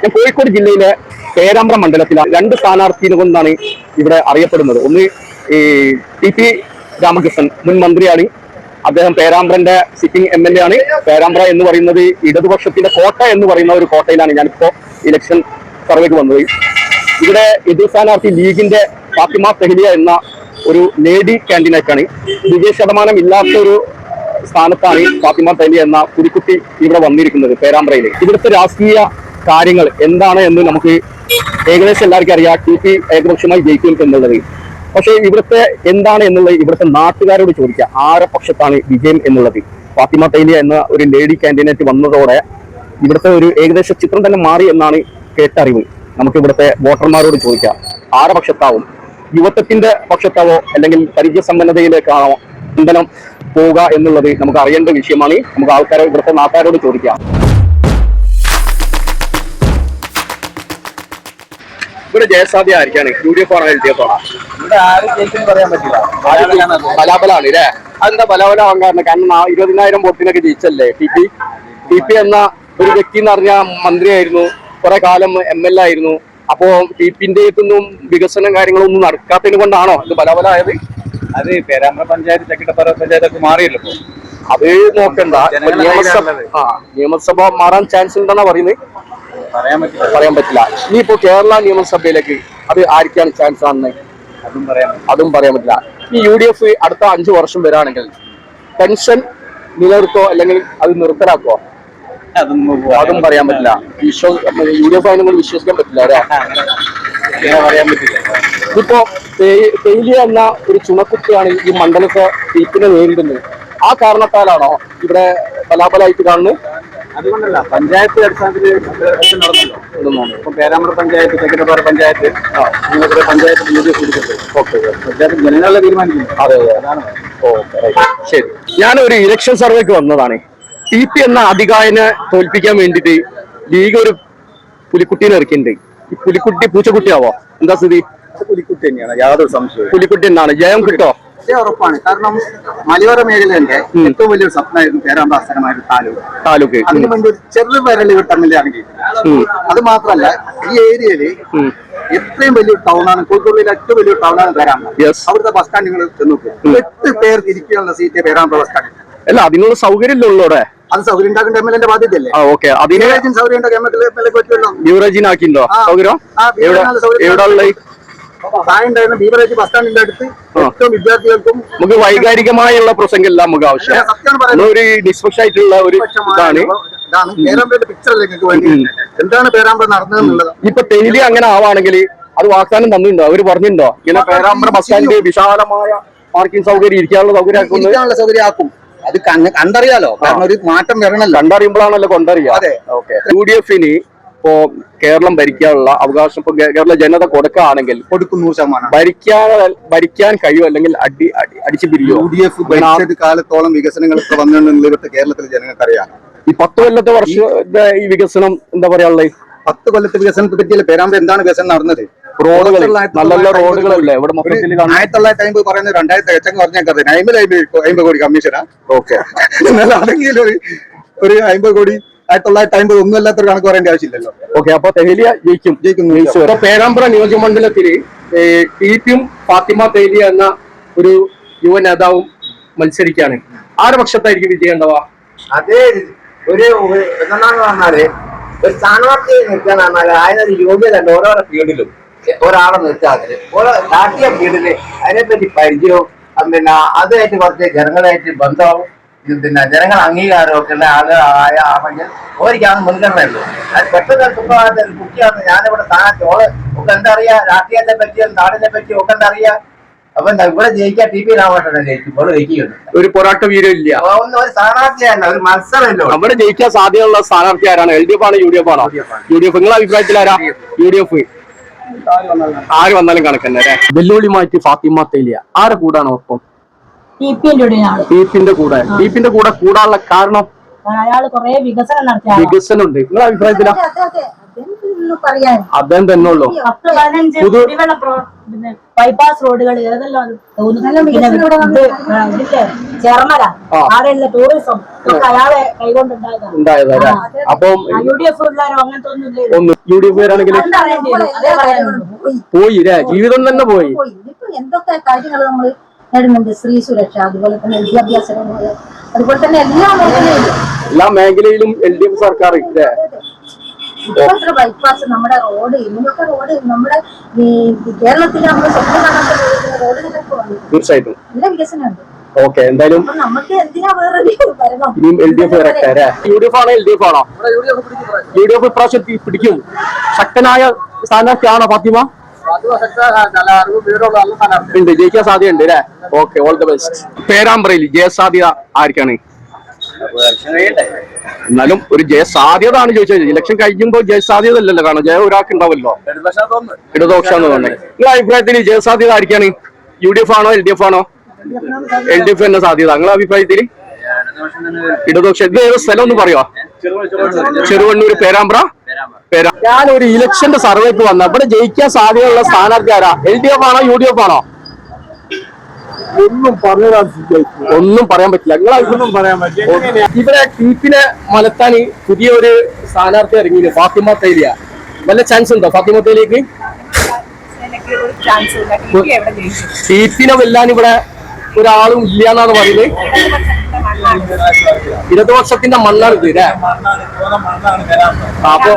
കോഴിക്കോട് ജില്ലയിലെ പേരാമ്പ്ര മണ്ഡലത്തിലെ രണ്ട് സ്ഥാനാർത്ഥിയെ കൊണ്ടാണ് ഇവിടെ അറിയപ്പെടുന്നത്. ഒന്ന് ഈ ടി.പി. രാമകൃഷ്ണൻ, മുൻ മന്ത്രിയാണ്. അദ്ദേഹം പേരാമ്പ്രന്റെ സിറ്റിംഗ് MLA ആണ്. പേരാമ്പ്ര എന്ന് പറയുന്നത് ഇടതുപക്ഷത്തിന്റെ കോട്ട എന്ന് പറയുന്ന ഒരു കോട്ടയിലാണ് ഞാനിപ്പോ ഇലക്ഷൻ സർവേക്ക് വന്നത്. ഇവിടെ എതിർ സ്ഥാനാർത്ഥി ലീഗിന്റെ ഫാത്തിമ തെഹ്ലിയ എന്ന ഒരു ലേഡി കാൻഡിഡേറ്റാണ്. വിജയ ശതമാനം ഇല്ലാത്ത ഒരു സ്ഥാനത്താണ് ഫാത്തിമ തെഹ്ലിയ എന്ന പുലിക്കുട്ടി ഇവിടെ വന്നിരിക്കുന്നത് പേരാമ്പ്രയിൽ. ഇവിടുത്തെ രാഷ്ട്രീയ കാര്യങ്ങൾ എന്താണ് എന്ന് നമുക്ക് ഏകദേശം എല്ലാവർക്കും അറിയാം. ടി.പി. ഏകപക്ഷമായി ജയിക്കും എന്നുള്ളത്. പക്ഷേ ഇവിടുത്തെ എന്താണ് എന്നുള്ളത് ഇവിടുത്തെ നാട്ടുകാരോട് ചോദിക്കുക, ആരെ പക്ഷത്താണ് വിജയം എന്നുള്ളത്. ഫാത്തിമ തെഹ്ലിയ എന്ന ഒരു ലേഡി കാൻഡിഡേറ്റ് വന്നതോടെ ഇവിടുത്തെ ഒരു ഏകദേശ ചിത്രം തന്നെ മാറി എന്നാണ് കേട്ടറിവ്. നമുക്ക് ഇവിടുത്തെ വോട്ടർമാരോട് ചോദിക്കാം, ആരെ പക്ഷത്താവും? യുവത്വത്തിന്റെ പക്ഷത്താവോ അല്ലെങ്കിൽ പരിചയസമ്പന്നതയിലേക്കാണോ ചിന്തനം പോവുക എന്നുള്ളത് നമുക്ക് അറിയേണ്ട വിഷയമാണ്. നമുക്ക് ആൾക്കാരെ ഇവിടുത്തെ നാട്ടുകാരോട് ചോദിക്കാം. ഇവിടെ ജയസാധ്യ ആയിരിക്കാണ്? UDF ആണോ LDF ആണോ? പറയാൻ പറ്റില്ല. ബലാബലാണ് അല്ലേ? അതെന്താ ബലാബലം കാരണം? കാരണം 20,000 വോട്ടിനൊക്കെ ജയിച്ചല്ലേ ടി.പി. എന്ന ഒരു വ്യക്തി എന്ന് പറഞ്ഞാൽ മന്ത്രിയായിരുന്നു, കുറെ കാലം MLA ആയിരുന്നു. അപ്പോ ടി.പിന്റെ ഒന്നും വികസനം കാര്യങ്ങളൊന്നും നടക്കാത്തതിന് കൊണ്ടാണോ ഇത് ബലാബലായത്? അത് പേരാമ്പ്ര പഞ്ചായത്ത്, ചക്കിട്ടപ്പാറ പഞ്ചായത്തൊക്കെ മാറിയല്ലോ. അത് നോക്കണ്ട. നിയമസഭ മാറാൻ ചാൻസ് ഉണ്ടെന്നാ പറയുന്നത്. പറയാൻ പറ്റില്ല. ഇനിയിപ്പോ കേരള നിയമസഭയിലേക്ക് അത് ആർക്കാണ് ചാൻസ് ആണെന്ന് അതും പറയാൻ പറ്റില്ല. ഈ UDF അടുത്ത 5 വർഷം വരാണെങ്കിൽ പെൻഷൻ നിലനിർത്തോ അല്ലെങ്കിൽ അത് നിർത്തലാക്കോ? അതും പറയാൻ പറ്റില്ല. UDF ആണെങ്കിൽ വിശ്വസിക്കാൻ പറ്റില്ല അല്ലേ? പറയാൻ പറ്റില്ല. ഇതിപ്പോ തെഹ്ലിയ എന്ന ഒരു ചുണക്കുട്ടിയാണ് ഈ മണ്ഡലത്തെ ടി.പിനെ നേരിടുന്നത്. ആ കാരണത്താലാണോ ഇവിടെ ബലാബലായിട്ട് കാണുന്നത്? അതുകൊണ്ടല്ല, പഞ്ചായത്ത് അടിസ്ഥാനത്തിൽ നടന്നല്ലോ. ഇപ്പൊ പേരാമ്പ്ര പഞ്ചായത്ത്, ചക്കിട്ടപ്പാറ പഞ്ചായത്ത്, പഞ്ചായത്ത് പഞ്ചായത്ത് ജനങ്ങളെ തീരുമാനിക്കുന്നു. അതെ, അതാണ്. ശരി, ഞാനൊരു ഇലക്ഷൻ സർവേക്ക് വന്നതാണ്. ടി.പി. എന്ന അധികായനെ തോൽപ്പിക്കാൻ വേണ്ടിയിട്ട് ലീഗ് ഒരു പുലിക്കുട്ടീനെ ഇറക്കിയിട്ടുണ്ട്. ഈ പുലിക്കുട്ടി പൂച്ചക്കുട്ടിയാവോ? എന്താ സ്ഥിതി? പുലിക്കുട്ടി തന്നെയാണ്, യാതൊരു സംശയവും. പുലിക്കുട്ടി എന്നാണ്. ജയം കിട്ടോ? ഉറപ്പാണ്. കാരണം മലയോര മേഖലയുടെ ഏറ്റവും വലിയൊരു സ്വപ്നമായിരുന്നു പേരാമ്പ്ര ആസ്ഥാനമായ താലൂക്ക്. അതിന് വേണ്ടി ചെറു വരൽ തമ്മിലാണെങ്കിൽ അത് മാത്രമല്ല, ഈ ഏരിയയില് എത്രയും വലിയൊരു ടൗണാണ് കോഴിക്കോടിലെ ഏറ്റവും വലിയൊരു ടൗണാണ് പേരാമ്പ്ര. അവിടുത്തെ ബസ് സ്റ്റാൻഡ് നിങ്ങൾ ചെന്ന് നോക്കുക, 8 പേർക്ക് ഇരിക്കാനുള്ള സീറ്റ് പേരാമ്പ്ര ബസ് സ്റ്റാൻഡ്. അല്ല, അതിനുള്ള സൗകര്യം ഉള്ളൂടെ? അത് സൗകര്യം ഉണ്ടാക്കേണ്ട MLA ബാധ്യതയല്ലേ? സൗകര്യം ബീവറേജ് ബസ് സ്റ്റാൻഡിന്റെ അടുത്ത് ഏറ്റവും വിദ്യാർത്ഥികൾക്കും നമുക്ക് വൈകാരികമായുള്ള പ്രസംഗമില്ല. നമുക്ക് ആവശ്യം ഒരു നിഷ്പക്ഷ ആയിട്ടുള്ള ഒരു ഇതാണ് പേരാമ്പ്രയുടെ പിക്ചറിലേക്ക് വേണ്ടി എന്താണ് പേരാമ്പ്ര നടന്നതെന്നുള്ളത്. ഇപ്പൊ തെഹ്ലിയ അങ്ങനെ ആവാണെങ്കിൽ അത് വാഗ്ദാനം തന്നിട്ടുണ്ടോ? അവര് പറഞ്ഞിട്ടുണ്ടോ ഇങ്ങനെ പേരാമ്പ്ര ബസ് സ്റ്റാൻഡിൽ വിശാലമായ പാർക്കിംഗ് സൗകര്യം, ഇരിക്കാനുള്ള സൗകര്യം ആക്കും? അത് കണ്ടറിയാലോ, കാരണം ഒരു മാറ്റം വരണല്ലോ. കണ്ടറിയുമ്പോഴാണല്ലോ കൊണ്ടറിയാം. UDFന് ഇപ്പോ കേരളം ഭരിക്കാനുള്ള അവകാശം ഇപ്പൊ കേരള ജനത കൊടുക്കുകയാണെങ്കിൽ കൊടുക്കും 100%. ഭരിക്കാൻ കഴിയും അല്ലെങ്കിൽ അടിച്ചു പിരിയോ? UDF ഭരിച്ചത് കാലത്തോളം വികസനങ്ങളൊക്കെ വന്നിട്ടുണ്ടെങ്കിൽ ഇവിടുത്തെ കേരളത്തിലെ ജനങ്ങൾക്ക് അറിയാം. ഈ 10 കൊല്ലത്തെ വർഷത്തെ ഈ വികസനം എന്താ പറയാനുള്ളത്? 10 കൊല്ലത്തെ വികസനത്തെ പറ്റിയല്ലേ പേരാമ്പ്ര എന്താണ് വികസനം നടന്നത്? റോഡുകൾ, നല്ല നല്ല റോഡുകളല്ലേ ഇവിടെ മൊത്തത്തിൽ? 1950 പറയുന്നത് 2000 പറഞ്ഞേക്കത് 50 കോടി കമ്മീഷനാ. ഓക്കെ, അതെങ്കിലും ഒരു 50 കോടി 1950 ഒന്നും അല്ലാത്തൊരു കണക്ക് പറയേണ്ട ആവശ്യമില്ലല്ലോ. ഓക്കെ, അപ്പൊ തെഹ്ലിയ ജയിക്കും. പേരാമ്പ്ര നിയോജകമണ്ഡലത്തില് ടി.പിയും ഫാത്തിമ തെഹ്ലിയ എന്ന ഒരു യുവ നേതാവും മത്സരിക്കാണ്. ആരുടെ പക്ഷത്തായിരിക്കും വിജയം ഉണ്ടാവുക? അതേ എന്താണെന്ന് പറഞ്ഞാല് ഒരു സ്ഥാനാർത്ഥി നിർത്താൻ പറഞ്ഞാൽ അതിനൊരു യോഗ്യത ഉണ്ട്. ഓരോരോ ഫീൽഡിലും ഒരാളെ നിർത്താതെ ഓരോ രാഷ്ട്രീയ ഫീൽഡില് അതിനെപ്പറ്റി പരിചയവും പിന്നെ അതുമായിട്ട് കുറച്ച് ജനങ്ങളായിട്ട് ബന്ധവും പിന്നെ ജനങ്ങൾ അംഗീകാരമൊക്കെ ഉള്ള ആളുകളാണെങ്കിൽ ഓരിക്കാണ് മുൻഗണനയുള്ളൂ. അത് പെട്ടെന്ന് കുട്ടിയാണ് ഞാനിവിടെ സ്ഥാനത്ത് ഒക്കെ എന്താ അറിയാ, രാഷ്ട്രീയത്തെ പറ്റിയും നാടിനെ പറ്റിയും ഒക്കെ എന്താ അറിയാ. അപ്പൊ ഇവിടെ ജയിക്കാൻ ടി.പി. രാമകൃഷ്ണനെ ജയിക്കുമ്പോൾ ജയിക്കുന്നുണ്ട്. ഒരു പോരാട്ട വീരം ഇല്ല, ഒരു സ്ഥാനാർത്ഥിയല്ല, ഒരു മത്സരമല്ലോ. നമ്മുടെ ജയിക്കാൻ സാധ്യതയുള്ള സ്ഥാനാർത്ഥി ആരാണ്? LDF ആണോ UDF ആണോ? UDF. നിങ്ങളുടെ അഭിപ്രായത്തിൽ ആരാ? UDF. ആര് വന്നാലും കണക്കന്നെ. വെല്ലുവിളി മാറ്റി ഫാത്തിമ തെഹ്ലിയ ആരെ കൂടാണ് ഒപ്പം? ടി.പിന്റെ കൂടെ കൂടാനുള്ള കാരണം വികസനം ഉണ്ട്. നിങ്ങളുടെ അഭിപ്രായത്തിലാ? അദ്ദേഹം തന്നെ ഉള്ളൂ. ബൈപ്പാസ് റോഡുകൾ ഏതെല്ലാം ചേർമല ആടെയുള്ള ടൂറിസം ഒക്കെ അയാളെ കൈകൊണ്ടുണ്ടായതാണ്. അപ്പം UDF ഉള്ളവരോ അങ്ങനത്തെ ഒന്നും UDF പോയി ജീവിതം തന്നെ പോയി. ഇപ്പൊ എന്തൊക്കെ കാര്യങ്ങൾ നമ്മൾ നേടുന്നുണ്ട്, സ്ത്രീ സുരക്ഷ, അതുപോലെ തന്നെ വിദ്യാഭ്യാസ രംഗങ്ങൾ, അതുപോലെ തന്നെ എല്ലാ മേഖലയിലും LDF സർക്കാർ ഇപ്പോഴത്തെ ബൈപ്പാസ് നമ്മുടെ റോഡ് ഇങ്ങനത്തെ റോഡ് നമ്മുടെ ഈ കേരളത്തിൽ നമ്മൾ സ്വപ്നം കാണാത്ത റോഡുകളൊക്കെ വന്നു. തീർച്ചയായിട്ടും നല്ല വികസനമുണ്ട്. ഓക്കെ, എന്തായാലും നമുക്ക് എന്തിനാ വേറെ ഭരണം? LDF UDF ആണോ LDF ആണോ? UDF ഇപ്രാവശ്യം പിടിക്കും. ശക്തനായ സ്ഥാനാർത്ഥിയാണോ ഫാത്തിമ? ഉണ്ട്, ജയിക്കാൻ സാധ്യതയുണ്ട് അല്ലേ? Okay, all the best. പേരാമ്പ്രയിൽ ജയസാധ്യത ആർക്കാണ്? എന്നാലും ഒരു ജയസാധ്യത ആണ് ചോദിച്ചത്. ഇലക്ഷൻ കഴിയുമ്പോൾ ജയസാധ്യത അല്ലല്ലോ, കാരണം ജയം ഒരാൾക്ക് ഉണ്ടാവല്ലോ. ഇടതുപക്ഷം നിങ്ങളുടെ അഭിപ്രായത്തിൽ ജയസാധ്യത ആർക്കാണ്? UDF ആണോ LDF ആണോ? LDF തന്നെ സാധ്യത നിങ്ങളുടെ അഭിപ്രായത്തിൽ? ഇടതുപക്ഷം. ഇത് ഏത് സ്ഥലം ഒന്ന് പറയോ? ചെറുവണ്ണൂര്, പേരാമ്പ്ര. ഞാനൊരു ഇലക്ഷന്റെ സർവേക്ക് വന്ന ഇവിടെ ജയിക്കാൻ സാധ്യതയുള്ള സ്ഥാനാർത്ഥി ആരാ? LDF ആണോ UDF ആണോ? ഒന്നും പറയാൻ പറ്റില്ല. നിങ്ങളൊന്നും പറയാൻ പറ്റില്ല. ഇവിടെ ടീപ്പിനെ മലത്താൻ പുതിയ ഒരു സ്ഥാനാർത്ഥി ഇറങ്ങിയില്ല, ഫാത്തിമ തേലിയ. വല്ല ചാൻസ് ഉണ്ടോ ഫാത്തിമ തേലിയക്ക്? ടീപ്പിനെ വെല്ലാൻ ഇവിടെ ഒരാളും ഇല്ല എന്നാണ് പറയുന്നത്. ഇടതുപക്ഷത്തിന്റെ മണ്ണാണ് ഇത് അല്ലേ? അപ്പൊ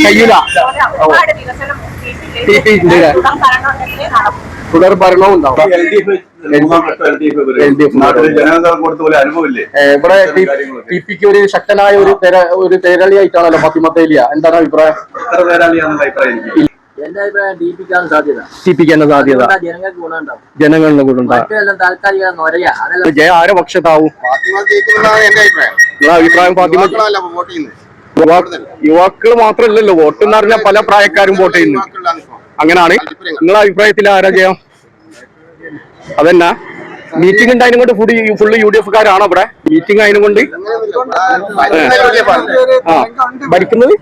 കഴിയില്ല. തുടർ ഭരണവും ഉണ്ടാവും. ഇവിടെ ടിപിക്ക് ഒരു ശക്തനായ ഒരു തേരളിയായിട്ടാണല്ലോ ഫാത്തിമ തേലിയ. എന്താണ് അഭിപ്രായം? എന്റെ അഭിപ്രായം ടിപിക്കാണ് സാധ്യത. ടിപിക്കാണ് സാധ്യത. ജനങ്ങൾക്ക് ഗുണമുണ്ടാവും. ജനങ്ങളുടെ ഗുണമുണ്ടാവും. താൽക്കാലിക നൊരയാ. ജയ ആരെ പക്ഷത്താവും? അഭിപ്രായം ഫാത്തിമ? യുവാക്കൾ മാത്രമല്ലല്ലോ വോട്ട് എന്ന് പറഞ്ഞാൽ പല പ്രായക്കാരും വോട്ട് ചെയ്യുന്നു. അങ്ങനാണ്. നിങ്ങളെ അഭിപ്രായത്തിൽ ആരാ ജയം? അതെന്നാ മീറ്റിംഗ് ഉണ്ടായതിനും കൊണ്ട് ഫുള്ള് UDF കാരാണോ ഇവിടെ മീറ്റിംഗ് ആയതിനും കൊണ്ട്? ഭരിക്കുന്നത്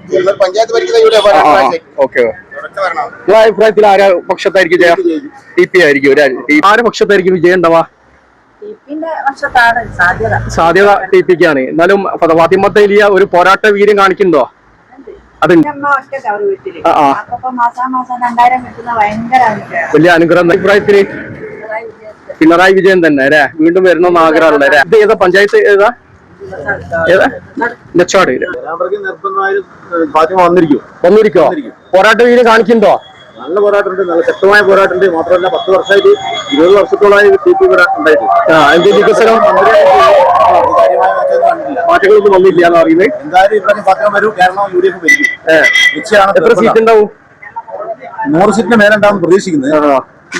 ഓക്കെ. നിങ്ങളെ അഭിപ്രായത്തിൽ ആരാ പക്ഷത്തായിരിക്കും ജയം? TP ആയിരിക്കും. ആരെ പക്ഷത്തായിരിക്കും വിജയം ഉണ്ടാവാ? സാധ്യത TPക്കാണ്. എന്നാലും ഫാത്തിമ തേലിയ ഒരു പോരാട്ട വീര്യം കാണിക്കുന്നുണ്ടോ? അതുണ്ട്. വലിയ അനുഗ്രഹം. അഭിപ്രായത്തില് പിണറായി വിജയൻ തന്നെ അല്ലേ വീണ്ടും വരണമെന്ന് ആഗ്രഹമുള്ള അല്ലേ? ഇത് ഏതാ പഞ്ചായത്ത്? ഏതാ നെച്ചാട്? വന്നിരിക്കോ? പോരാട്ട വീര്യം കാണിക്കുന്നുണ്ടോ? നല്ല പോരാട്ടമുണ്ട്, നല്ല ശക്തമായ പോരാട്ടമുണ്ട്. മാത്രമല്ല 10 വർഷമായിട്ട് 20 വർഷത്തോളമായി TP ഇവിടെ ഉണ്ടായിട്ട് എന്ത് വികസനം മാറ്റങ്ങളൊന്നും വന്നില്ല എന്ന് പറയുന്നത്. എന്തായാലും ഇപ്രാവശ്യം ഫാത്തിമ വരും. കാരണം UDF ഭരിക്കും. എത്ര സീറ്റ് ഉണ്ടാവും? 100 സീറ്റിന് മേലുണ്ടാവും പ്രതീക്ഷിക്കുന്നത്.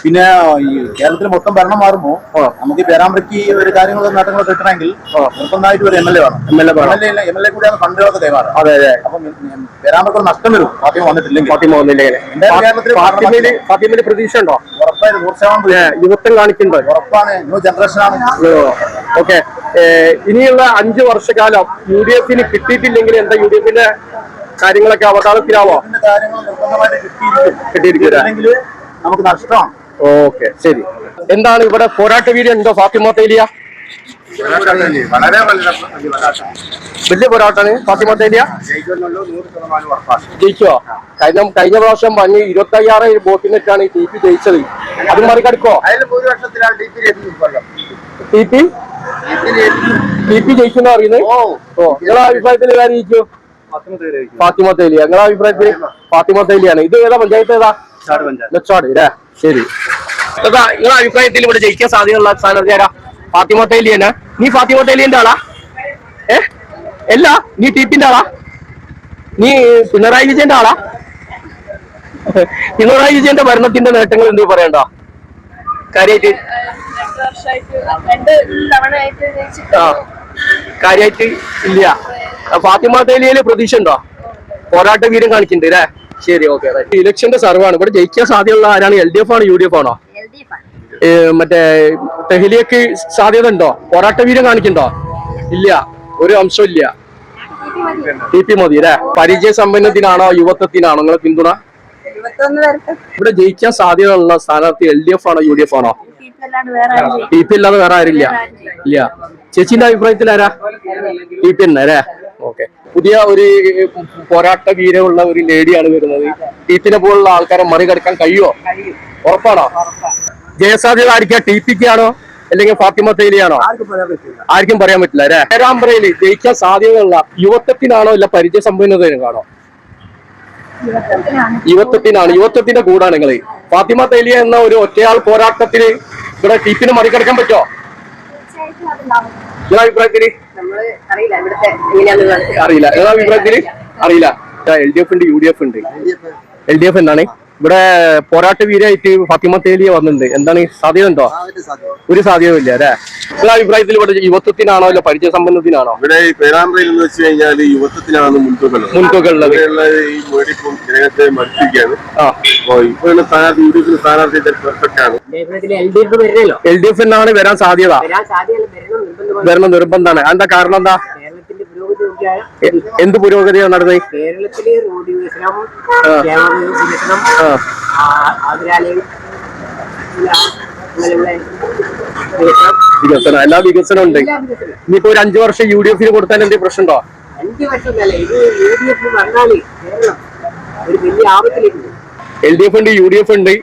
പിന്നെ ഈ കേരളത്തിൽ മൊത്തം ഭരണം മാറുമ്പോ നമുക്ക് ഈ പേരാമ്പ്രയ്ക്ക് ഒരു കാര്യങ്ങളും നേട്ടങ്ങളും കിട്ടണമെങ്കിൽ നിർബന്ധമായിട്ട് ഒരു MLA വേണം. MLA കൂടിയാണ് ഫണ്ടുകളൊക്കെ കൈമാറുക. അതെ അതെ. അപ്പം പേരാമ്പ്രക്ക് ഒരു നഷ്ടം വരും ഫാത്തിമ വന്നിട്ടില്ലെങ്കിൽ. ഫാത്തിമയിൽ പ്രതീക്ഷ ഉണ്ടോ? ഉറപ്പായും 100% യുവത്വം കാണിക്കുന്നുണ്ടോ? ഉറപ്പാണ്. ന്യൂ ജനറേഷനാണ്. ഓക്കെ. ഇനിയുള്ള 5 വർഷക്കാലം UDFന് കിട്ടിയിട്ടില്ലെങ്കിൽ എന്താ UDFന്റെ കാര്യങ്ങളൊക്കെ അവതാളത്തിലാവോ? കാര്യങ്ങൾ നിർബന്ധമായിട്ട് കിട്ടിയിരിക്കും. നമുക്ക് നഷ്ടമാണ്. ഓക്കെ, ശരി. എന്താണ് ഇവിടെ പോരാട്ട വീര്യം ഉണ്ടോ ഫാത്തിമ തേലിയ? വളരെ വലിയ പോരാട്ടാണ് ഫാത്തിമ തേലിയ. ജയിക്കോ? കഴിഞ്ഞ പ്രാവശ്യം 25,000 വോട്ടിനിട്ടാണ് TP ജയിച്ചത്. അത് മറികടക്കോ? TP ജയിക്കുന്ന അറിയുന്നത്? നിങ്ങളെ അഭിപ്രായത്തിൽ ആര് ജയിക്കോ? ഫാത്തിമ തേലിയ. നിങ്ങളെ അഭിപ്രായത്തിൽ ഫാത്തിമ തേലിയാണ്. ഇത് ഏതാ പഞ്ചായത്ത്? ഏതാ? നെച്ചാട് അല്ലേ? ശരി. നിങ്ങളെ അഭിപ്രായത്തിൽ ഇവിടെ ജയിക്കാൻ സാധ്യതയുള്ള സ്ഥാനാർത്ഥി ആരാ? ഫാത്തിമ തേലിയനാ? നീ ഫാത്തിമ തേലിയന്റെ ആളാ? അല്ല, നീ TPന്റെ ആളാ? നീ പിണറായി വിജയന്റെ ആളാ? പിണറായി വിജയന്റെ ഭരണത്തിന്റെ നേട്ടങ്ങൾ എന്ത് പറയണ്ട? കാര്യായിട്ട് കാര്യായിട്ട് ഇല്ല. ഫാത്തിമ തേലിയയില് പ്രതീക്ഷ ഉണ്ടോ? പോരാട്ട വീര്യം കാണിക്കുന്നുണ്ട് അല്ലേ? ശരി, ഓക്കെ. ഇലക്ഷന്റെ സർവാണ്. ഇവിടെ ജയിക്കാൻ സാധ്യതയുള്ള ആരാണ്? LDF ആണോ UDF ആണോ? മറ്റേ തെഹ്ലിയക്ക് സാധ്യത ഉണ്ടോ? പോരാട്ട വീര്യം കാണിക്കണ്ടോ? ഇല്ല, ഒരു അംശം ഇല്ല. TP മതി അല്ലേ? പരിചയ സമ്പന്നത്തിനാണോ യുവത്വത്തിനാണോ നിങ്ങളെ പിന്തുണ? ഇവിടെ ജയിക്കാൻ സാധ്യതയുള്ള സ്ഥാനാർത്ഥി LDF ആണോ UDF ആണോ? TP അല്ലാതെ വേറെ ആരില്ല ഇല്ല. ചേച്ചിന്റെ അഭിപ്രായത്തിൽ ആരാ? TP തന്നെ അല്ലേ? ഓക്കെ. പുതിയ ഒരു പോരാട്ട വീരമുള്ള ഒരു ലേഡിയാണ് വരുന്നത്. TP പോലുള്ള ആൾക്കാരെ മറികടക്കാൻ കഴിയുമോ? ഉറപ്പാണോ? ജയസാധ്യത ആയിരിക്കാം TPക്ക് ആണോ അല്ലെങ്കിൽ ഫാത്തിമ തേലിയാണോ? ആർക്കും പറയാൻ പറ്റില്ല അല്ലേ? പേരാമ്പ്രയിൽ ജയിക്കാൻ സാധ്യതയുള്ള യുവത്വത്തിനാണോ അല്ല പരിചയസമ്പന്നതയാണോ? യുവത്വത്തിനാണ്. യുവത്വത്തിന്റെ കൂടാണ് നിങ്ങള്. ഫാത്തിമ തേലിയ എന്ന ഒരു ഒറ്റയാൾ പോരാട്ടത്തിന് ഇവിടെ TPനെ മറികടക്കാൻ പറ്റുമോ? നിങ്ങളുടെ അഭിപ്രായത്തില് അറിയില്ല. നിങ്ങളുടെ അഭിപ്രായത്തില് അറിയില്ല. LDF ഉണ്ട്, UDF ഉണ്ട്. LDF എന്നാണ് ഇവിടെ പോരാട്ട വീരായിട്ട് ഫാത്തിമ തേലിയ വന്നിട്ടുണ്ട്. എന്താണ് സാധ്യത ഉണ്ടോ? ഒരു സാധ്യതയും ഇല്ല അല്ലെ? നിങ്ങളുടെ അഭിപ്രായത്തിൽ ഇവിടെ യുവത്വത്തിനാണോ അല്ല പരിചയ സമ്പന്നത്തിനാണോ? ഇവിടെ ഈ പേരാമ്പ്രയിൽ എന്ന് വെച്ച് കഴിഞ്ഞാൽ യുവത്വത്തിനാണ് മുൻതൂക്കമുള്ളത്. ഈ മേടിപ്പും ജനത്തെ മത്സരിക്കാണ്. ഇപ്പൊ സ്ഥാനാർത്ഥി പെർഫെക്റ്റ് ആണ്. LDF എന്നാണ് വരാൻ സാധ്യത. വരണം നിർബന്ധമാണ്. എന്താ കാരണം? എന്താ എന്ത് പുരോഗതിയാണ് നടന്നത്? കേരളത്തിലെ റോഡ് വികസനം, വികസനം, വികസനം, എല്ലാ വികസനം ഉണ്ട്. ഇനിയിപ്പോ ഒരു 5 വർഷം UDF കൊടുത്താൽ എന്ത് പ്രശ്നമുണ്ടോ? 5 വർഷമല്ല, ഇത് UDF വന്നാല് കേരളം ഒരു വലിയ ആപത്തിലേക്ക്. LDF ഉണ്ട്, UDF ഉണ്ട്.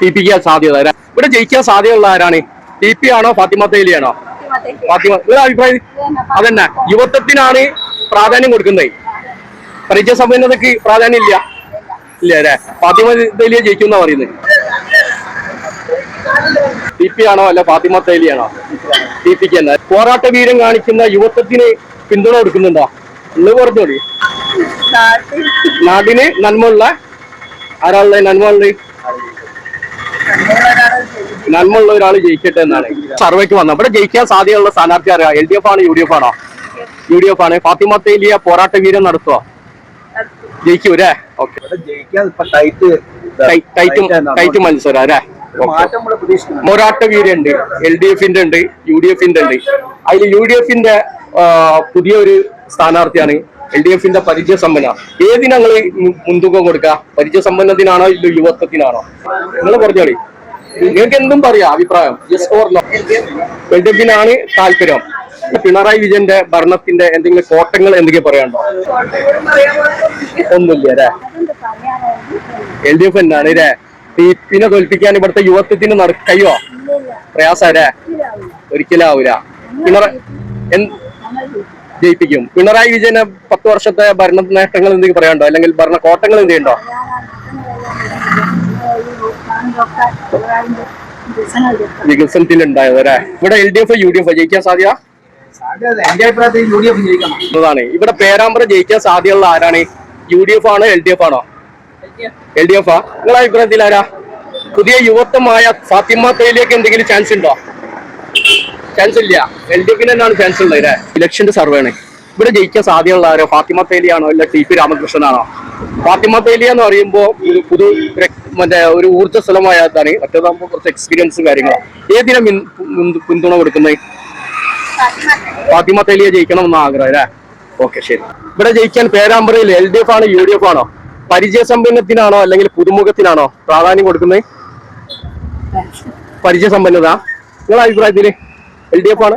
TPക്ക് സാധ്യത. ഇവിടെ ജയിക്കാൻ സാധ്യതയുള്ള ആരാണ്? TP ആണോ ഫാത്തിമ തേലിയാണോ? ഫാത്തിമ. നിങ്ങളുടെ അഭിപ്രായം അതന്നെ. യുവത്വത്തിനാണ് പ്രാധാന്യം കൊടുക്കുന്നത്. പരിചയ സമ്പന്നതയ്ക്ക് പ്രാധാന്യം ഇല്ല ഇല്ല അല്ലെ? ഫാത്തിമ തേലിയ ജയിക്കും എന്നാ പറയുന്നത്. TP ആണോ അല്ല ഫാത്തിമ തേലിയാണോ? TPക്ക് തന്നെ. പോരാട്ട വീരം കാണിക്കുന്ന യുവത്വത്തിന് പിന്തുണ കൊടുക്കുന്നുണ്ടോ? എന്ന് പറഞ്ഞോളി. നാടിന് നന്മയുള്ള ആരാളുടെ നന്മയുള്ള ഒരാൾ ജയിക്കട്ടെ എന്നാണ് സർവേക്ക് വന്നത്. ഇവിടെ ജയിക്കാൻ സാധ്യതയുള്ള സ്ഥാനാർത്ഥി അറിയാം. LDF ആണോ UDF ആണോ? UDF ആണ്. ഫാത്തിമ തേലിയ പോരാട്ട വീരം നടത്തുവോ? ജയിക്കൂല്ലേ? ഓക്കെ. ടൈറ്റ് മത്സരം അല്ലേ? പോരാട്ട വീരുണ്ട്, LDFന്റെ ഉണ്ട്, UDFന്റെ ഉണ്ട്. അതിൽ UDFന്റെ പുതിയൊരു സ്ഥാനാർത്ഥിയാണ്. LDFന്റെ പരിചയസമ്പന്ന. ഏതിനാ നിങ്ങള് മുൻതൂക്കം കൊടുക്കുക? പരിചയസമ്പന്നത്തിനാണോ ഇല്ല യുവത്വത്തിനാണോ? നിങ്ങൾ പറഞ്ഞോളി. നിങ്ങൾക്ക് എന്തും പറയാം അഭിപ്രായം. LDFനാണ് താല്പര്യം. പിണറായി വിജയന്റെ ഭരണത്തിന്റെ എന്തെങ്കിലും കോട്ടങ്ങൾ എന്തൊക്കെ പറയാനുണ്ടോ? ഒന്നുമില്ല അല്ലേ? LDF എന്നാണ് അല്ലേ? TPനെ തോൽപ്പിക്കാൻ ഇവിടുത്തെ യുവത്വത്തിന് കഴിയോ? പ്രയാസം അല്ലേ? ഒരിക്കലും ആവൂല. ജയിപ്പിക്കും. പിണറായി വിജയന് 10 വർഷത്തെ ഭരണ നേട്ടങ്ങൾ എന്തെങ്കിലും പറയാനുണ്ടോ? അല്ലെങ്കിൽ ഭരണ കോട്ടങ്ങൾ എന്തെയുണ്ടോ? വികസനത്തിലുണ്ടായത് അല്ലേ? ഇവിടെ LDF UDF ജയിക്കാൻ സാധ്യത? അതാണ്. ഇവിടെ പേരാമ്പ്ര ജയിക്കാൻ സാധ്യതയുള്ള ആരാണ്? UDF ആണോ LDF ആണോ? LDF ആ. നിങ്ങളുടെ അഭിപ്രായത്തിൽ ആരാ? പുതിയ യുവത്വമായ ഫാത്തിമ തേലിയക്ക് എന്തെങ്കിലും ചാൻസ് ഉണ്ടോ? ചാൻസ് ഇല്ല. LDFന് തന്നെയാണ് ചാൻസ് ഉള്ളത് അല്ലേ? ഇലക്ഷന്റെ സർവേ ആണ്. ഇവിടെ ജയിക്കാൻ സാധ്യതയുള്ള ആരോ? ഫാത്തിമ തേലിയാണോ അല്ല TP രാമകൃഷ്ണനാണോ? ഫാത്തിമ തേലിയ എന്ന് പറയുമ്പോൾ മറ്റേ ഒരു ഊർജ്ജസ്വലമായതാണ്. മറ്റേതാകുമ്പോൾ കുറച്ച് എക്സ്പീരിയൻസും കാര്യങ്ങളാണ്. ഏതിനെ പിന്തുണ കൊടുക്കുന്നത്? ഫാത്തിമ തേലിയ ജയിക്കണം എന്ന ആഗ്രഹം അല്ലേ? ഓക്കെ, ശരി. ഇവിടെ ജയിക്കാൻ പേരാമ്പ്രയിൽ LDF ആണോ UDF ആണോ? പരിചയസമ്പന്നത്തിനാണോ അല്ലെങ്കിൽ പുതുമുഖത്തിനാണോ പ്രാധാന്യം കൊടുക്കുന്നത്? പരിചയസമ്പന്നത. നിങ്ങളുടെ അഭിപ്രായത്തില് LDF ആണ്?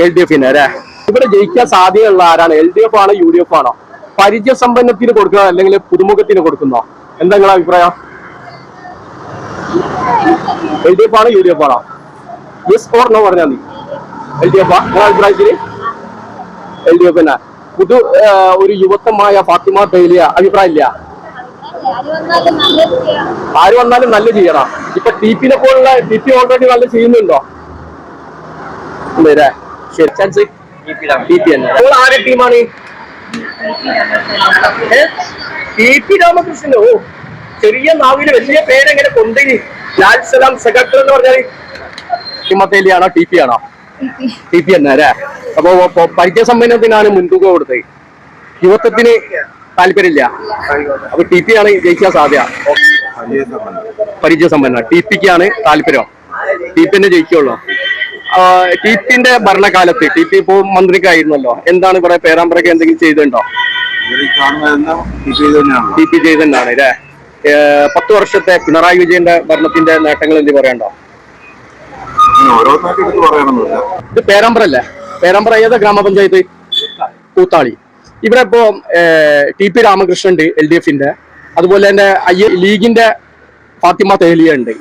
LDFന് അല്ലേ? ഇവിടെ ജയിക്കാൻ സാധ്യതയുള്ള ആരാണ്? LDF ആണോ UDF ആണോ? പരിചയസമ്പന്നത്തിന് കൊടുക്കുന്നോ അല്ലെങ്കിൽ പുതുമുഖത്തിന് കൊടുക്കുന്നോ? എന്താ നിങ്ങളുടെ അഭിപ്രായം? LDF ആണോ UDF ആണോ? യെസ് ഓർ നോ പറഞ്ഞാൽ മതി. LDF ആ. നിങ്ങളുടെ അഭിപ്രായത്തില് LDF തന്നെ. ഒരു യുവത്വമായ ഫാത്തിമ തേലിയ അഭിപ്രായം ഇല്ല. ആര് വന്നാലും നല്ല ചെയ്യണം. ഇപ്പൊ TPനെ പോലുള്ള TP ഓൾറെഡി നല്ല ചെയ്യുന്നുണ്ടോ? ശരി, ചാൻസ് TP തന്നെ. നിങ്ങൾ ആരുടെ ടീമാണ്? TP രാമകൃഷ്ണൻ. ഓ, ചെറിയ നാവില് വലിയ പേരെങ്ങനെ കൊണ്ടുപോയി? ലാൽ സലാം സെക്രട്ടറി എന്ന് പറഞ്ഞാല് ഫാത്തിമ തേലിയാണോ TP ആണോ? TP തന്നെ അല്ലേ? അപ്പൊ പരിചയസമ്പന്നത്തിനാണ് മുൻതൂക്കം കൊടുത്തത്. യുവത്വത്തിന് താല്പര്യമില്ല. അപ്പൊ TP ആണ് ജയിക്കാൻ സാധ്യത. പരിചയസമ്പന്ന TPക്കാണ് താല്പര്യം. TP തന്നെ ജയിക്കുള്ളൂ. TPന്റെ ഭരണകാലത്ത് TP ഇപ്പോ മന്ത്രിക്കായിരുന്നല്ലോ. എന്താണ് ഇവിടെ പേരാമ്പ്രയ്ക്ക് എന്തെങ്കിലും ചെയ്തിട്ടുണ്ടോ? ടി പി ജയചന്ദ്രനാണ് അല്ലേ? 10 വർഷത്തെ പിണറായി വിജയന്റെ ഭരണത്തിന്റെ നേട്ടങ്ങൾ എന്ത് പറയണ്ടോ? ഇത് പേരാമ്പ്ര അല്ലേ? പേരാമ്പ്ര ഏതാ ഗ്രാമപഞ്ചായത്ത്? കൂത്താളി. ഇവിടെ ഇപ്പോ TP രാമകൃഷ്ണൻ ഉണ്ട് LDFന്റെ, അതുപോലെ തന്നെ ലീഗിന്റെ ഫാത്തിമ തേലിയ ഉണ്ട്.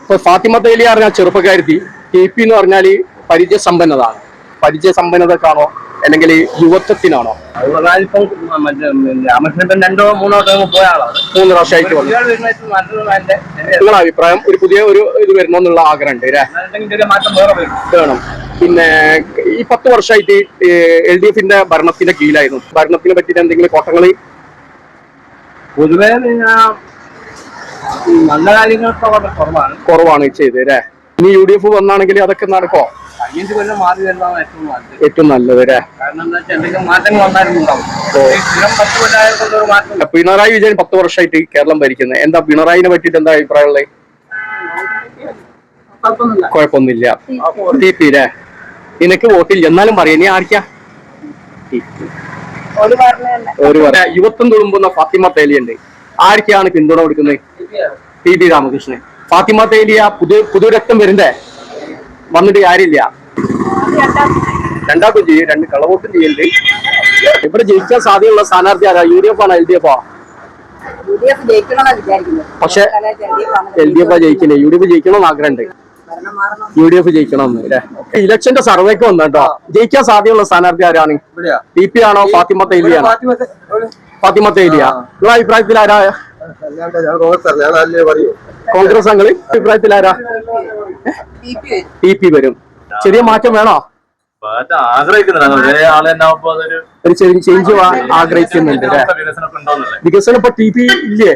ഇപ്പൊ ഫാത്തിമ തേലിയ പറഞ്ഞാൽ ചെറുപ്പക്കാരുത്തി, TP എന്ന് പറഞ്ഞാല് പരിചയസമ്പന്നതാണ്. പരിചയസമ്പന്നതക്കാണോ അല്ലെങ്കിൽ യുവത്വത്തിനാണോ? ഇപ്പം രാമകൃഷ്ണൻ 2-3 വട്ടം പോയ ആളാണ്. 3 പ്രാവശ്യമായിട്ട് വന്നു. നിങ്ങളുടെ അഭിപ്രായം ഒരു പുതിയ ഒരു ഇത് വരണമെന്നുള്ള ആഗ്രഹം ഉണ്ട് അല്ലേ? മാറ്റം വേറെ വരും. വേണം. പിന്നെ ഈ 10 വർഷമായിട്ട് LDFന്റെ ഭരണത്തിന്റെ കീഴിലായിരുന്നു. ഭരണത്തിനെ പറ്റിയിട്ട് എന്തെങ്കിലും കോട്ടങ്ങൾ? പൊതുവേ നല്ല കാര്യങ്ങൾക്ക് കുറവാണ് ചെയ്ത് അല്ലേ? ഇനി UDF വന്നാണെങ്കിൽ അതൊക്കെ നടക്കോ? 5 കൊല്ലം മാറി വരുന്നതാണ് ഏറ്റവും നല്ലത് അല്ലേ? കാരണം എന്താ വെച്ചാൽ എന്തെങ്കിലും മാറ്റങ്ങൾ വന്നായിരുന്നുണ്ടാവും. 10 കൊല്ലമായതുകൊണ്ട് ഒരു മാറ്റം. പിണറായി വിജയൻ 10 വർഷമായിട്ട് കേരളം ഭരിക്കുന്നത്. എന്താ പിണറായിനെ പറ്റിയിട്ട് എന്താ അഭിപ്രായമുള്ളത്? കുഴപ്പമൊന്നുമില്ല. TP അല്ലേ? നിനക്ക് വോട്ടില്ല എന്നാലും പറയാം, നീ ആർക്കാ? യുവത്വം തുളുമ്പുന്ന ഫാത്തിമ തേലിയുണ്ട്. ആർക്കാണ് പിന്തുണ കൊടുക്കുന്നത്? TP രാമകൃഷ്ണൻ. ഫാത്തിമ തേലിയ പുതുരക്തം വരണ്ടേ? വന്നിട്ട് കാര്യമില്ല. രണ്ടാക്കും ചെയ്യും, 2 കളവോട്ടും ചെയ്യണ്ട്. ഇവിടെ ജയിക്കാൻ സാധ്യതയുള്ള സ്ഥാനാർത്ഥി ആരാ? UDF ആണോ LDF ആ? പക്ഷെ LDF ജയിക്കില്ലേ? UDF ജയിക്കണമെന്ന് ആഗ്രഹമുണ്ട്. UDF ജയിക്കണമെന്ന് അല്ലേ? ഇലക്ഷന്റെ സർവേക്ക് വന്നോ? ജയിക്കാൻ സാധ്യതയുള്ള സ്ഥാനാർത്ഥി ആരാണ്? TP ആണോ ഫാത്തിമ തേലിയ ആണോ? ഫാത്തിമ തേലിയ. നിങ്ങളുടെ അഭിപ്രായത്തിൽ ആരാ? കോൺഗ്രസ് അംഗങ്ങള് അഭിപ്രായത്തിൽ ആരാ? TP വരും. ചെറിയ മാറ്റം വേണോ? ഒരു ചെറിയ ചേഞ്ച് ആഗ്രഹിക്കുന്നുണ്ട്. വികസനം ഇപ്പൊ TP ഇല്ലേ?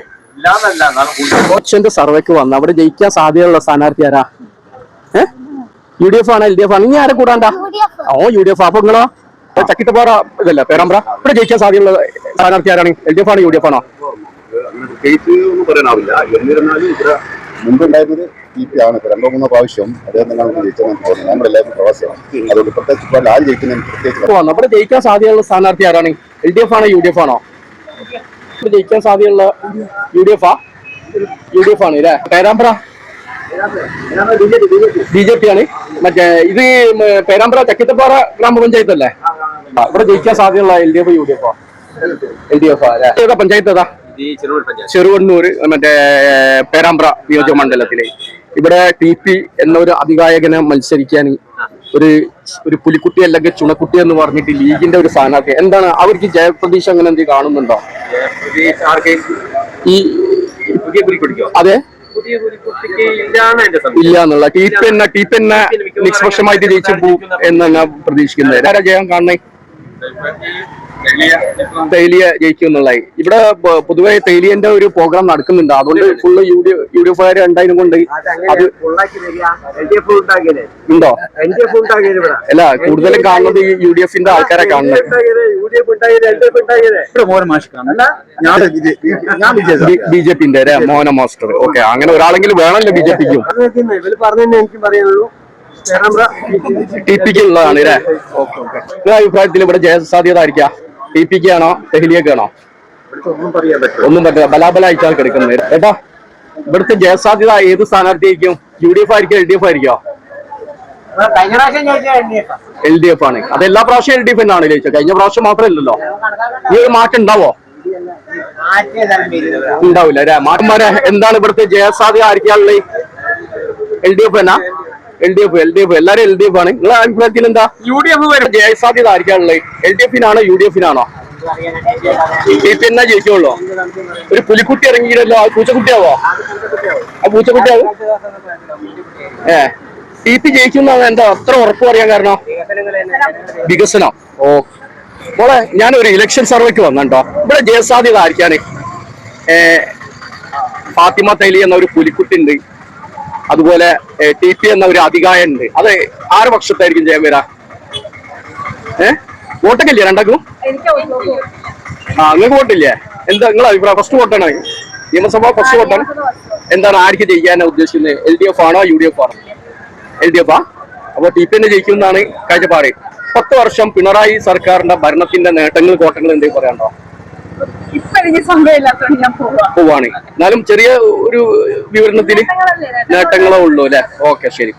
ഇലക്ഷന്റെ സർവേക്ക് വന്ന അവിടെ ജയിക്കാൻ സാധ്യതയുള്ള സ്ഥാനാർത്ഥി ആരാ? UDF ആണോ LDF ആണോ? ഇനി ആരെ കൂടാണ്ടാ? UDF. അപ്പൊ നിങ്ങളോ? ചക്കിട്ടപ്പാറ ഇതല്ല പേരാമ്പ്ര. ഇവിടെ ജയിക്കാൻ സാധ്യതയുള്ള സ്ഥാനാർത്ഥി ആരാണ്? LDF ആണോ UDF ആണോ? ഒന്നും പറയാനാവില്ല. എന്നിരുന്നാലും ഇവിടെ മുമ്പുണ്ടായിരുന്നത് TP ആണ്. 2-3 പ്രാവശ്യം അദ്ദേഹം തന്നെയാണ് ജയിച്ചതെന്ന് തോന്നുന്നത്. നമ്മളെല്ലാവരും പ്രവാസിയാണ്. അതുകൊണ്ട് പ്രത്യേകിച്ച് ഇപ്പോൾ ആര് ജയിക്കുന്നതിന് പ്രത്യേകിച്ച് നമ്മുടെ ജയിക്കാൻ സാധ്യതയുള്ള സ്ഥാനാർത്ഥി ആരാണ്? LDF ആണോ UDF ആണോ? ജയിക്കാൻ സാധ്യതയുള്ള UDF ആണ് അല്ലേ? പേരാമ്പ്ര BJP ആണ്. മറ്റേ ഇത് പേരാമ്പ്ര ചക്കിട്ടപ്പാറ ഗ്രാമപഞ്ചായത്ത് അല്ലേ? ഇവിടെ ജയിക്കാൻ സാധ്യതയുള്ള LDF UDF LDF അല്ലേ? ഏതാ പഞ്ചായത്ത്? ഏതാ? ചെറുവണ്ണൂർ മറ്റേ പേരാമ്പ്ര നിയോജക മണ്ഡലത്തിലെ. ഇവിടെ TP എന്ന ഒരു അതികായകനെ മത്സരിക്കാൻ ഒരു പുലിക്കുട്ടി അല്ലെങ്കിൽ ചുണക്കുട്ടി എന്ന് പറഞ്ഞിട്ട് ലീഗിന്റെ ഒരു സ്ഥാനാർത്ഥി. എന്താണ് അവർക്ക് ജയപ്രതീക്ഷ അങ്ങനെ എന്തെങ്കിലും കാണുന്നുണ്ടോ? ഈ പുതിയ പുലിക്കുട്ടിക്കോ? അതെ, ഇല്ല എന്നുള്ള TP തന്നെ നിഷ്പക്ഷമായിട്ട് ജയിച്ചു പോകും എന്നാണ് പ്രതീക്ഷിക്കുന്നത്. ആരാ ജയം കാണണേ? തേലിയ ജയിക്കും എന്നുള്ളതായി. ഇവിടെ പൊതുവെ തേലിയന്റെ ഒരു പ്രോഗ്രാം നടക്കുന്നുണ്ട്. അതുകൊണ്ട് ഫുള്ള് UDF ഉണ്ടായതിനും കൊണ്ട് അത് ഉണ്ടോ? അല്ല, കൂടുതലും കാണുന്നത് UDFന്റെ ആൾക്കാരെ കാണുന്നത്. BJPന്റെ മോഹന മാസ്റ്റർ. ഓക്കെ, അങ്ങനെ ഒരാളെങ്കിലും വേണമല്ലോ BJPക്കും. TPക്ക് ഉള്ളതാണ് അല്ലേ? Okay okay. നിങ്ങളുടെ അഭിപ്രായത്തിൽ ഇവിടെ ജയസാധ്യത ആയിരിക്കാം? TPക്ക് ആണോ തെഹ്ലിയക്കാണോ? ഒന്നും പറ്റില്ല, ബലാബലായിട്ടാണ് കിടക്കുന്നത്. ഏട്ടാ, ഇവിടുത്തെ ജയസാധ്യത ഏത് സ്ഥാനാർത്ഥി ആയിരിക്കും? UDF ആയിരിക്കും LDF ആയിരിക്കോ? LDF ആണ്. അത് എല്ലാ പ്രാവശ്യം LDF എന്നാണ് ചോദിച്ചത്. കഴിഞ്ഞ പ്രാവശ്യം മാത്രമല്ലല്ലോ. ഈ ഒരു മാറ്റം ഉണ്ടാവോ? ഉണ്ടാവില്ല അല്ലേ? മാറ്റന്മാരെ എന്താണ് ഇവിടുത്തെ ജയസാധ്യത ആയിരിക്കാനുള്ളത്? LDF എന്നാ? LDF എല്ലാരും LDF ആണ്. നിങ്ങളുടെ അഭിപ്രായത്തിൽ എന്താ? UDF വരും. ജയസാധ്യത ആയിരിക്കാനുള്ളത് LDFനാണോ UDFനാണോ? TP എന്നാ ജയിക്കുള്ളൂ. ഒരു പുലിക്കുട്ടി ഇറങ്ങിയില്ലല്ലോ, ആ പൂച്ചക്കുട്ടിയാവോ? ആ പൂച്ചക്കുട്ടിയാവും. TP ജയിക്കുന്ന എന്താ അത്ര ഉറപ്പ് പറയാൻ കാരണം? വികസനം. ഓ മോളെ, ഞാനൊരു ഇലക്ഷൻ സർവേക്ക് വന്നോ. ഇവിടെ ജയസാധ്യത ആയിരിക്കാണ്? ഫാത്തിമ തേലി എന്ന ഒരു പുലിക്കുട്ടി ഉണ്ട്, അതുപോലെ TP എന്ന ഒരു അധികായൻ ഉണ്ട്. അത് ആറ് പക്ഷത്തായിരിക്കും ജയം വരാ? വോട്ടൊക്കെ ഇല്ലേ രണ്ടാക്കും? നിങ്ങൾക്ക് വോട്ടില്ലേ? എന്താ നിങ്ങളെ അഭിപ്രായം? ഫസ്റ്റ് വോട്ടാണ് നിയമസഭ, ഫസ്റ്റ് വോട്ടാണ്. എന്താണ് ആർക്ക് ജയിക്കാനാണ് ഉദ്ദേശിക്കുന്നത്? LDF ആണോ UDF ആണോ? LDF ആ? അപ്പൊ TP തന്നെ ജയിക്കുമെന്നാണ് കാഴ്ചപ്പാട്. 10 വർഷം പിണറായി സർക്കാരിന്റെ ഭരണത്തിന്റെ നേട്ടങ്ങൾ കോട്ടങ്ങൾ എന്തെങ്കിലും പറയാനുണ്ടോ? ഇപ്പൊ എനിക്ക് സമയമില്ലാത്തോണ്ട് ഞാൻ പോവാണ്. എന്നാലും ചെറിയ ഒരു വിവരണത്തിന് നേട്ടങ്ങളേ ഉള്ളൂ അല്ലെ? ഓക്കെ, ശരി.